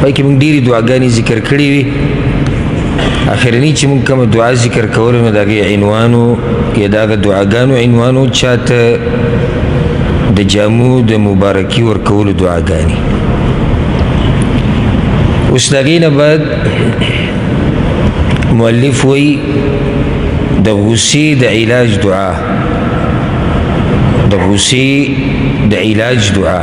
پای کې موږ ډېرې دعاګانې ذکر کړې وي. اخرنی چې موږ کومه دعا ذکر کولو نو د هغې عنوانو یا د هغه دعاګانو عنوانو چاته د جامو د مبارکي ورکولو دعاګانې. اوس د هغې نه بعد مؤلف وایي د غصې د علاج دعا، د غصې د علاج دعا.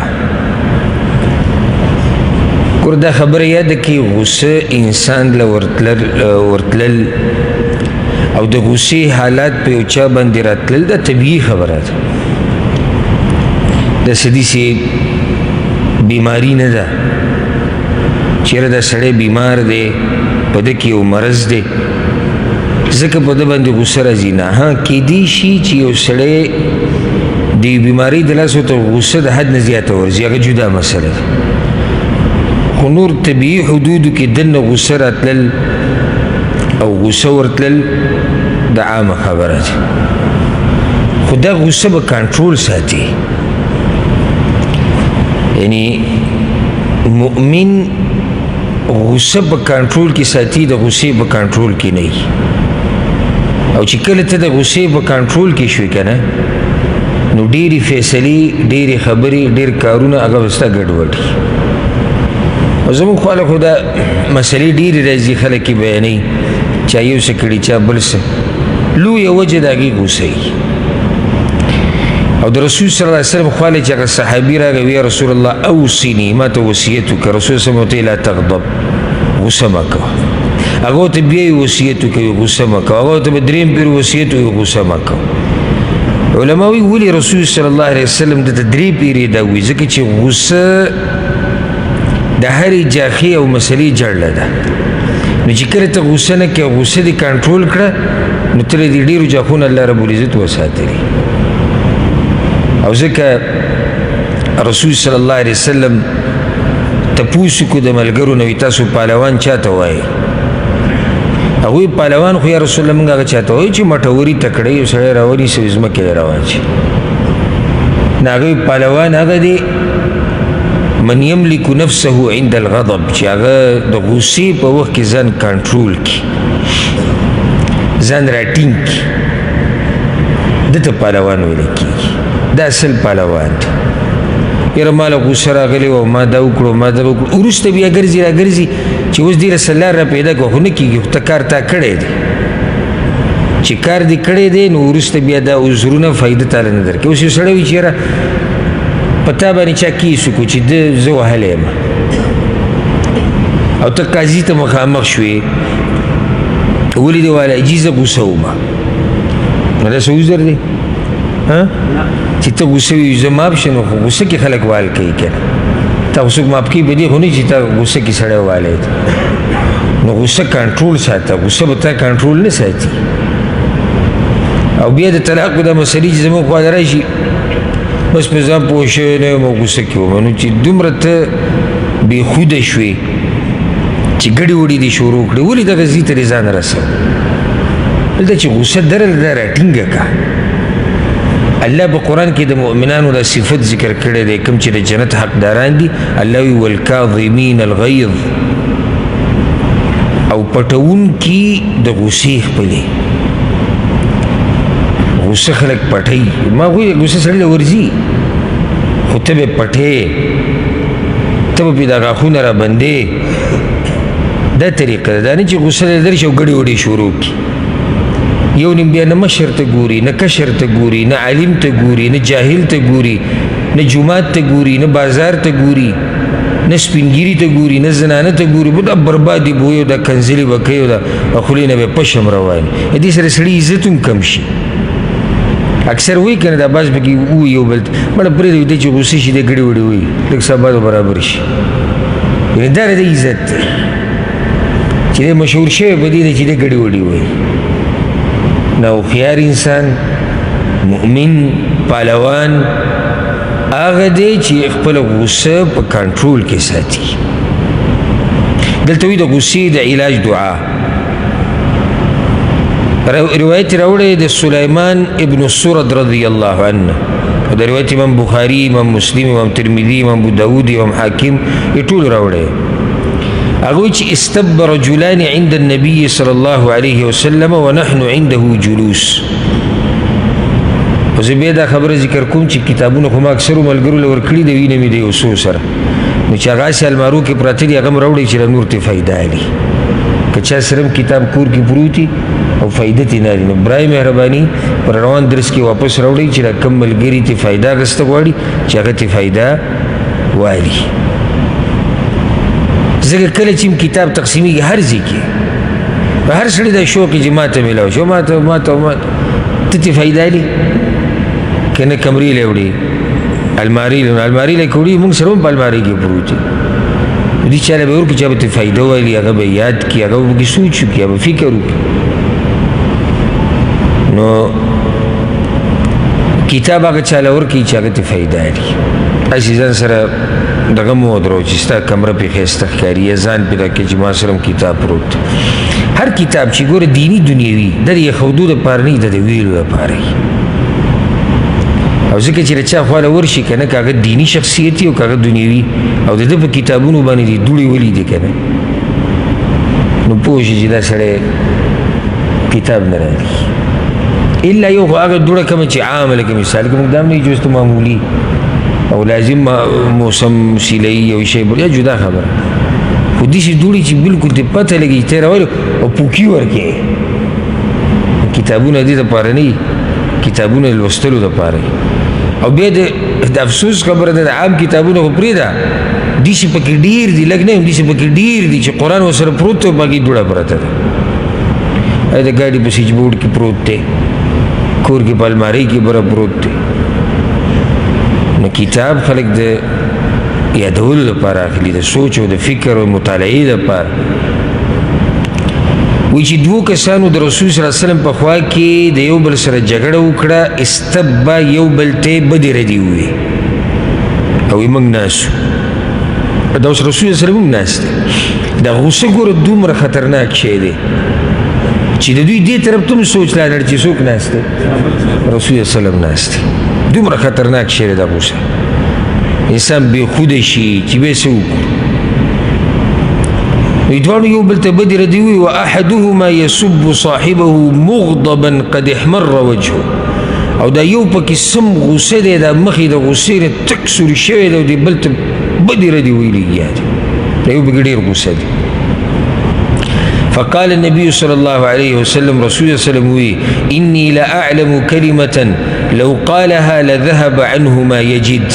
ګوره دا خبره یاده کړي، غصه انسان له ورتلل او د غصې حالات په یو چا باندې راتلل دا طبیعي خبره ده. داسې داسې بیماري نه ده چېرې دا سړی بیمار دی په ده کې یو مرض دی ځکه په ده باندې غصه راځي. نه، کیدی شي چې یو سړی د بیمارۍ د لاسه ورته غصه د حد نه زیاته ورځي، هغه جدا مسله ده. خو نور طبیعي حدودو کې دننه غصه راتلل او غصه ورتلل د عامه خبره ده. خو دا غصه به کنټرول ساتي. یعنی مؤمن غصه په کنټرول کې ساتي، د غصې په کنټرول کې نه وي. او چې کله ته د غصې په کنټرول کې شوې که نه نو ډېرې فیصلې، ډېرې خبرې، ډېر کارونه هغه به ستا ګډوډ وي. او زموږ خواله خو دا مسلې ډېرې راځي، خلک یې بیانوي، چا یو څه کړي، چا بل څه. لویه وجه د هغې غوسه وي. او د رسول صلی الله علیه وسلم خواله چې هغه صحابي راغی وی یا رسول الله اوصني، ما ته وصیت وکړه. رسول صلی الله علیه وسلم لا تغضب، غوسه مه کوه. هغه ته بیا یې وصیت وکوي، غوسه مه کوه. هغه ته به درېیم پیر وصیت وکوي، غوسه مه کوه. علما وایي ولې رسول صلی الله علیه وسلم دته درې پیرې دا وایي؟ ځکه چې غوسه د هرې جاخې او مسلې جړله ده. نو چې کله ته غوسه نه کوې، غوسه دې کنټرول کړه، نو ته له دې ډېرو جاخونه الله رب العزت وساتلي. او ځکه رسول صلی الله علیه وسلم تپوس وکړو د ملګرو نه، وایي تاسو پهلوان چاته وایي؟ هغوی پهلوان خو یا رسول الله موږ هغه چاته وایو چې مټوري تکړه یو سړی راونیسي او ځمکې یې راواچي. نه، هغوی پهلوان هغه دی من یملک نفسه عند الغضب، چې هغه د غصې په وخت کې ځان کنټرول کړي، ځان راټینګ کړي، ده ته پهلوان ویل کېږي. دا اصل پهلوان دی. یاره ما له غوسه راغلې وه، ما دا وکړو، ما دا وکړو، وروسته بیا ګرځي راګرځي چې اوس دې رسه لار را پیدا کړه، خو نه کېږي، خو ته کار تا کړی دی. چې کار دې کړی دی نو وروسته بیا دا عذرونه فایده تاله نه درکوي. اوس یو سړی وایي چې یاره په تا باندې چا کیس وکړو چې ده زه وهلی یم، او ته قاضي ته مخامخ شوې، ولې دې والی جي زه غوسه ومه، نو دا څه عذر دی؟ چې ته غوسه وي زه ماف شم، خو غوسه کې خلک وال کوي که نه. تا خو څوک ماف کوي په دې خو نه چې تا غوسه کې سړی والی دی. نو غوسه کنټرول ساته، غوسه به تا کنټرول نه ساتي. او بیا د طلاقو دا مسلې چې زموږ خوا راشي، بس په ځان پوه شوی نه یم او غوسه کې وم، نو چې دومره ته بېخوده شوې چې ګډې وډې دې شروع کړې، ولې دغه ځي ته دې ځان رسوه؟ دلته چې غوسه درله دا راټینګه کړه. الله په قرآن کې د مؤمنانو دا صفت ذکر کړی دی، کوم چې د جنت حقداران دي. الله وی والکاظمین الغیظ، او پټونکي د غوسې خپلې. غوسه خلک پټوي، ما وایي غوسه سړي له ورځي، خو ته به پټې، ته به پرې دا غاښونه را بندې. دا طریقه ده، دا نه چې غوسه له درشي او ګډې وډې شروع کړي. یو نیم بیا نه مشر ته ګوري، نه کشر ته ګوري، نه عالم ته ګوري، نه جاهل ته ګوري، نه جومات ته ګوري، نه بازار ته ګوري، نه سپینګیري ته ګوري، نه زنانه ته ګوري. دا بربادي به وي، دا کنځلې به کوي، دا خولې نه به پشم روان. دې سره سړي عزت هم کم شي. اکثر وایي که نه دا بعض پکې ووایي یو بل ته مړه پرېږدئ دی چې غوسې شي دی ګډې وډې وایي، لږ سبا به برابر شي. یعنې دا د عزت دی چې دی مشهور شوی په دې دی چې دی ګډې وډې وایي. نو هوښیار انسان، مؤمن، پهلوان هغه دی چې خپله غوسه په کنټرول کې ساتي. دلته وایي د غوسې د علاج دعا. روایت راوړی د سلیمان ابن سرد رضی الله عنه، د روایت امام بخاري، امام مسلم، امام ترمذي، امام ابو داود، امام حاکم یې ټول راوړی. هغه چې استب رجلان عند النبي صلى الله عليه وسلم ونحن عنده جلوس. خو زه بیا دا خبره ذکر کوم چې کتابونه خو ما اکثرو ملګرو له ورکړي د وینې مې د یو څو سره، نو چې هغه هسې المارو کې پراته دي هغه م راوړئ چې نور ترې فایده اخلي. که چا سره هم کتاب کور کې پروت وي او فایده ترې نه اخلي نو برای مهرباني پر روان درس کې واپس راوړئ چې دا کوم ملګري ترې فایده اخیسته غواړي چې هغه ترې فایده واخلي. ځکه کله چې کتاب تقسیمیږي هر ځای کې په هر سړي دا شوق چې ما ته میلاو شو، ما ته ته ترې فایده اخلي که نه کمرې له وړي الماري له که وړي مونږ سره هم په المارۍ کې پروت دي چا له به ورکړي چا به ترې فایده واخلي، هغه به یاد کړي، هغه به پکې سوچ وکړي، هغه به فکر وکړي. نو کتاب هغه چا له ورکړي چې هغه ترې فایده اخلي. هسې ځان سره دغه مه ودرو چې ستا کمره پې ښایسته ښکاري یا ځان پې دا کړې چې ما سره هم کتاب پروت. هر کتاب چې ګوره دیني دنیوي دا د ایښودو دپاره نه وي، دا د ویلو دپاره وي. او ځکه چې د چا خواله ورشي که نه که هغه دیني شخصیت وي او که هغه دنیوي او د ده په کتابونو باندې دې دوړې ولیدې که نه نو پوه شي چې دا سړی کتاب نه راځي. الا یو خو هغه دوړه کومه چې عامه لکه مثال کې موږ دا هم نه جوست معمولي او لازم موسم سیله‌ای یو شی بل یا جدا خبره، خو داسې دوړې چې بلکل دې پته لګي چې تی راولې او پوکي ورکې. کتابونه دې دپاره نه وي، کتابونه لوستلو دپاره او بیا د افسوس خبره ده د عام کتابونه خو پرېږده داسې پکې ډېر دي، لږ نه یم داسې پکې ډېر دي چې قرآن ورسره پروت دی او پکې دوړه پرته ده. د ګاډي په سویچ بورډ کې پروت دی، کور کې په المارۍ کې بره پروت دی. نو کتاب خلک د یادولو دپاره اخلي، د سوچ او د فکر او مطالعې دپاره. وی چې دوو کسانو د رسول صلی الله علیه وسلم په خوا کې د یو بل سره جګړه وکړه، استبه یو بل ته بدې ردې ووې او یې موږ ناست وو، دا اوس رسول صلی الله علیه وسلم موږ ناست دی. دا غوسه ګوره دومره خطرناک شی دی چې د دوی دې طرف ته هم سوچ لا لړ چې څوک ناست دی، رسول صلی الله علیه وسلم ناست دی. دومره خطرناک شی دی دا غوسه، انسان بېخوده شي چې بیا څه وکړو. دواړو یو بل ته بدې ردې ووایي واحدهما یسب صاحبه مغضبا قد احمر وجهه، او دا یو پکې سم غوسه دی، دا مخې د غوسې نه تک سوري شوی دی او دې بل ته بدې ردې ویلي دی، دا یو پکې ډېر غوسه دی. فقال النبي صلى الله عليه وسلم رسول الله صلى الله عليه وسلم وی إني لأعلم كلمة لو قالها لذهب عنه ما يجد.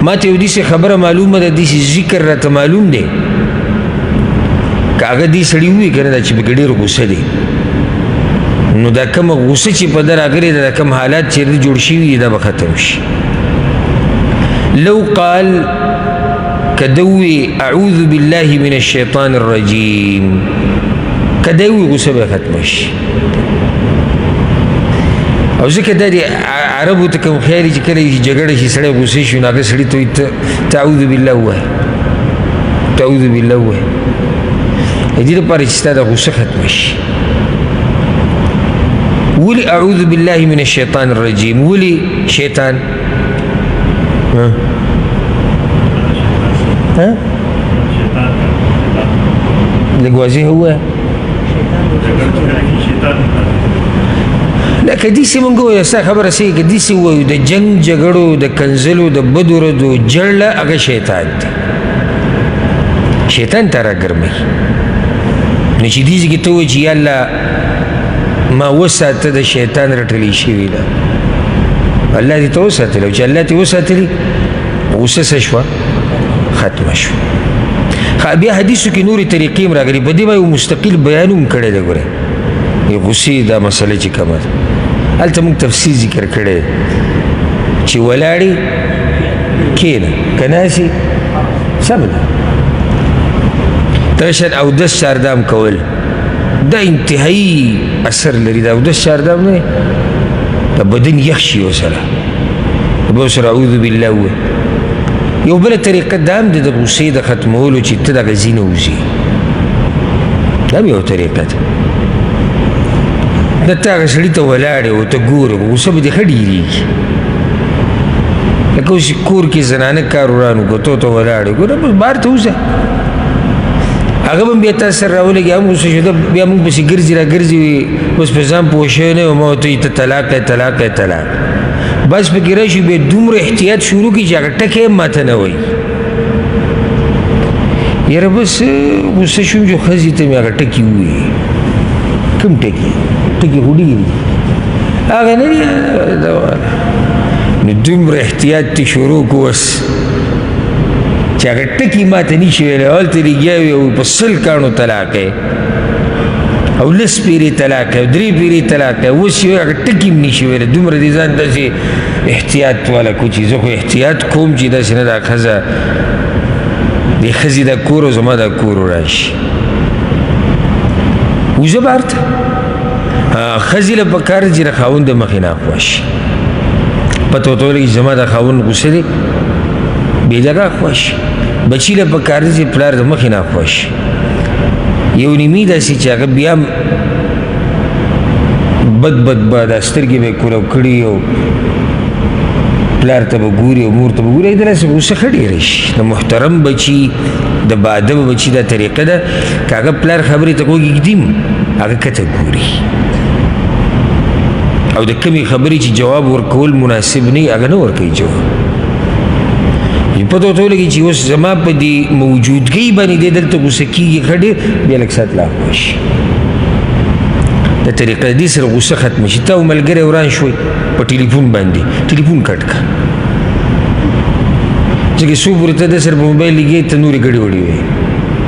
ما ته یو داسې خبره معلومه ده، داسې ذکر راته معلوم دی که هغه دې سړي ووایي که نه دا چې پکې ډېر غوسه دی نو دا کومه غوسه چې په ده راغلې ده، دا کوم حالات چې ده جوړ شوي دي دا به ختم شي. لو قال که ده ووایي اعوذ بالله من الشیطان الرجیم، که ده ووایي غوسه به ختمه شي. او ځکه دا د عربو ته کوم خیال چې کله جګړه شي سړی غوسه شي نو هغه سړي ته وایي ته اعوذ بالله ووایه، ته اعوذ بالله ووایه، د دې لپاره چې ستا د غوسه ختمه شي. ولې اعوذ بالله من الشیطان الرجیم؟ ولې شیطان؟ لږ واضح ووایه. لکه داسې مونږ ووایو ستا خبره صحیح که داسې ووایو د جنګ جګړو د کنځلو د بدو ردو جړله هغه شیطان دی، شیطان ته راګرموي. نو چې دې ځای کې ته ووایي چې یا الله ما وساته د شیطان رټلې شوې ده، الله دې ته وساتلی او چې الله دې وساتلي غوسه څه شوه؟ ختمه شوه. بیا حدیثو کې نورې طریقې هم راغلي، په دې باندې مستقل بیان هم کړی دی. ګوره غوسې دا مسله چې کومه ده هلته موږ تفصیل ذکر کړی چې ولاړې کښېنه، که ناسې سمه ده. ترشد اودس چاردام کول دا انتهایی اثر لري. دا اودس چاردام نه دا بدن یخ شي ورسره، به ورسره اعوذ بالله ووایي. یو بله طریقه دا هم د غوسې د ختمولو چې ته دغه ځینه وځي، دا هم یو طریقه ده. دا ته هغه سړي ته ولاړې او ته ګورې غوسه به دې ښه ډېرېږي. لکه اوس کور کې زنانه کار وران وکړه ته ورته ولاړې ګوره بس بهر ته وځه هغه به بیا تاسو سره راولګي هم اوس شو بیا موږ پسې ګرځي را ګرځي اوس په ځان پوه شوی نه یم ما ورته وایي ته طلاق یې طلاق یې طلاق بس پکې راشي بیا دومره احتیاط شروع کړي چې هغه ټکی هم ماته نه وایي یاره بس غصه شوم چې ښځې ته مې هغه ټکي ووایي کوم ټکي ټکي خو ډېر دي هغه نه دي نو دومره احتیاط ته شروع کړو اوس چې هغه ټکي ماته نشي ویلی هلته لګیا وي او په 100 کاڼو طلاق یې او 10 پیرې طلاق یې او 3 پیرې طلاق یې اوس یې هغه ټکي هم نشي ویلی دومره دې ځان داسې احتیاط والا کو چې زه خو احتیاط کوم چې داسې نه دا ښځه دې ښځې دا کور او زما دا کور راشي وزه بهر ته ښځې له پکار دي چې د خاوند د مخې نه اخوا شي پته ورته ولګي چې زما د خاوند غوسه دی بې جګه اخوا شي بچي له پکار دي چې پلار د مخې نه اخوا شي یو نیمې داسې چې هغه بیا هم بد به دا سترګې به یې کولو کړي او پلار ته به ګوري او مور ته به ګوري داسې غوسه ښه ډېره شي د محترم بچي د باادبه بچي دا طریقه ده که هغه پلار خبرې ته وږدي هغه کته ګوري او د کمې خبرې چې جواب ورکول مناسب نه وي هغه نه ورکوي جواب پته ورته ولګي چې اوس زما په دې موجودګۍ باندې دی دلته غوسه کېږي ښه ډېر بیا لږ ساعت لا اخوا شي د طریقه دې سره غوسه ختمه شي ته او ملګری وران شوی په ټلیفون باندې ټلیفون کټ کړه ځکه څو پورې ته د سره په موبایل لګې ته نورې ګډې وړې وي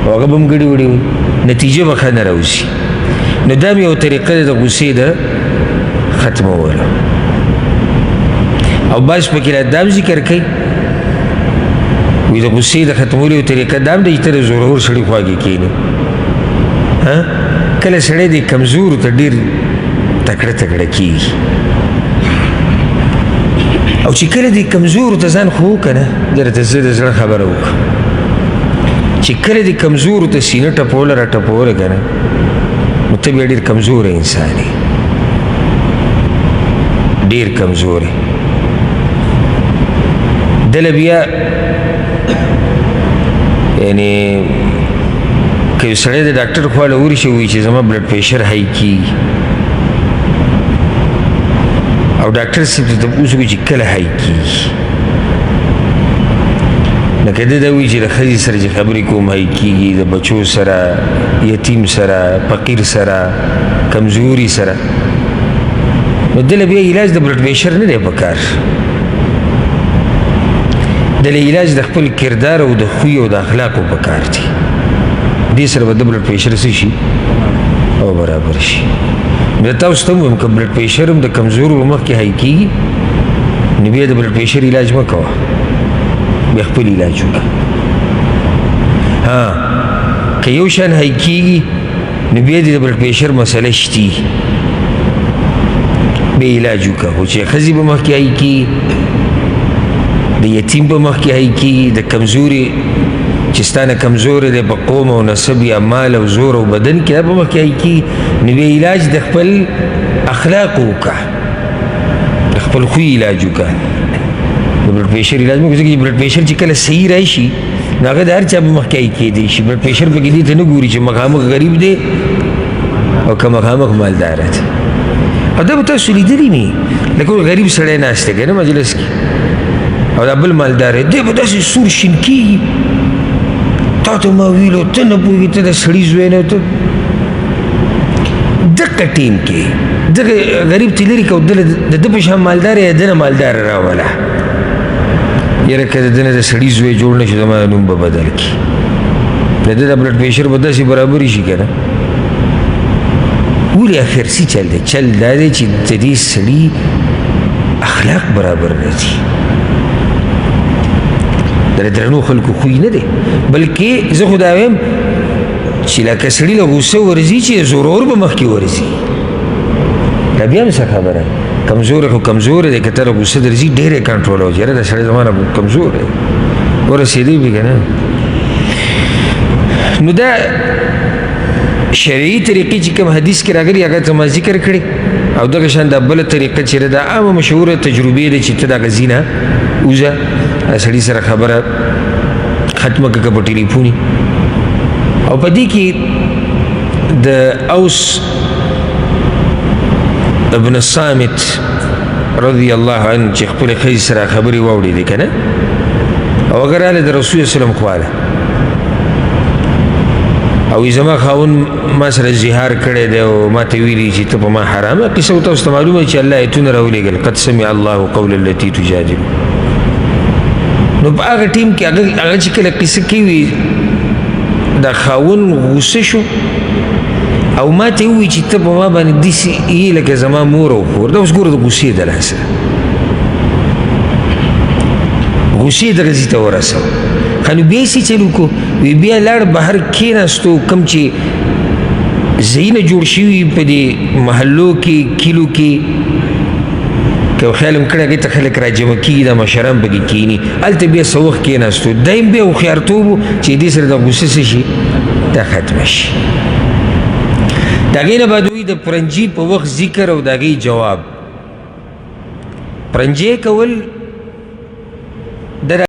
او هغه به هم ګډې وړې وي نتیجه به ښه نه راوځي نو دا هم یو طریقه ده د غوسې د ختمولو او بعض پکې را دا هم ذکر کوي وی د غصې د ختمولو یو طریقه دا هم ده چې ته د زورور سړي خوا کې کښېنې کله سړی د کمزورو ته ډېر تکړه تکړه کېږي او چې کله د کمزورو ته ځان خو که نه درته زه د زړه خبره وکړم چې کله د کمزورو ته سینه ټپوله را ټپوله که نه نو ته بیا ډېر کمزوری انسان یې ډېر کمزوری دله بیا یعنی که یو سړی د ډاکټر خوا له ورشي ووایي چې زما بلډ پریشر های کېږي او ډاکټر صاحب ته تپوس وکړي چې کله های کېږي لکه ده دا وایي چې د ښځې سره چې خبرې کوم های کېږي د بچو سره یتیم سره فقیر سره کمزوري سره نو دله بیا علاج د بلډ پریشر نه دی پکار دله علاج د خپل کردار او د خوی او د اخلاقو پکار دی دې سره به د بلډ پریشر څه شي او برابر شي نو تاسو ته هم که بلډ پریشر هم د کمزورو مخکې های کېږي نو بیا د بلډ پریشر علاج مه کوه بیا خپل علاج وکړه که یو شان های کېږي نو بیا د بلډ پریشر مسله شتي بیا علاج وکړه خو چې ښځې به مخکې های کېږي د یتیم په مخکې های کېږي د کمزوري چې ستا نه کمزوری دی په قوم او نسب یا مال او زور او بدن کې دا په مخکې های کېږي نو بیا علاج د خپل اخلاقو وکړه د خپل خوی علاج وکړه د بلډ پریشر علاج مه کوه ځکه چې بلډ پریشر چې کله صحیح راشي نو هغه د هر چا په مخکې های کېدی شي بلډ پریشر پکې دې ته نه ګوري چې مخامخ غریب دی او که مخامخ مالداره دی او دا به تاسو لیدلي مې لکه غریب سړی ناست دی که نه مجلس کې او دا بل مالدار دی به داسې سور شین کېږي تا ته ما ویلو ته نه پوهېږې ته د سړي زوی نه ته دغه ټیم کې دغه غریب ته لرې کړه د ده په شان مالدار یا د نه مالدار راوله یاره که د ده نه د سړي زوی جوړ نه شي زما نوم به بدل کړي د ده د بلډ پریشر به داسې برابرې شي که نه ولې اخر سی چل دی چل دا دی چې د دې سړي اخلاق برابر نه دي د درنو خلکو خوی نه دی بلکې زه خو دا وایم چې لکه سړي له غوسه ورځي چې زورور به مخکې ورځي دا بیا هم څه خبره کمزوری خو کمزوری دی که ته له غوسه درځي ډېر یې کنټرولوه چې یاره دا سړی زما نه کمزور دی ورسېدی به که نه نو دا شرعي طریقې چې کوم حدیث کې راغلي هغه ته ما ذکر کړي او دغه شان دا بله طریقه چې دا عامه مشهوره تجربې ده چې ته دغه ځي نه وځه سړي سره خبره ختمه کړه په ټلیفون او په دې کې د اوس ابن الصامت رضی الله عنه چې خپل ښځې سره خبرې واورېدې که نه او هغه راله د رسول وسلم خواله او زما خاون ما سره زهار کړی دی او ما ته ویلي چې ته په ما حرامه قصه ورته اوس ته معلومه چې الله ایتونه راولېږل قد سمع الله قول التي تجادل نو په هغه ټیم کې هغه چې کله قصه کوي دا خاون غوسه شو او ما ته ووایي چې ته په ما باندې داسې یې لکه زما مور او خور دا اوس ګوره د غوسې د لاسه غوسې درځي ته ورسوه ښه نو بیا یې څه چل وکړو وی بیا لاړ بهر کېناستو کوم چې ځایونه جوړ شوي په دې محلو کې کلیو کې که خیال هم کړی هغې ته خلک راجمع کېږي دا مشران پکې کښېني هلته بیا څه وخت کېناستو دا هم بیا هوښیارتوب و چې دې سره د غوسه څه شي دا ختمه شي د هغې نه بعد وایي د پرنجي په وخت ذکر او د هغې جواب پرنجی کول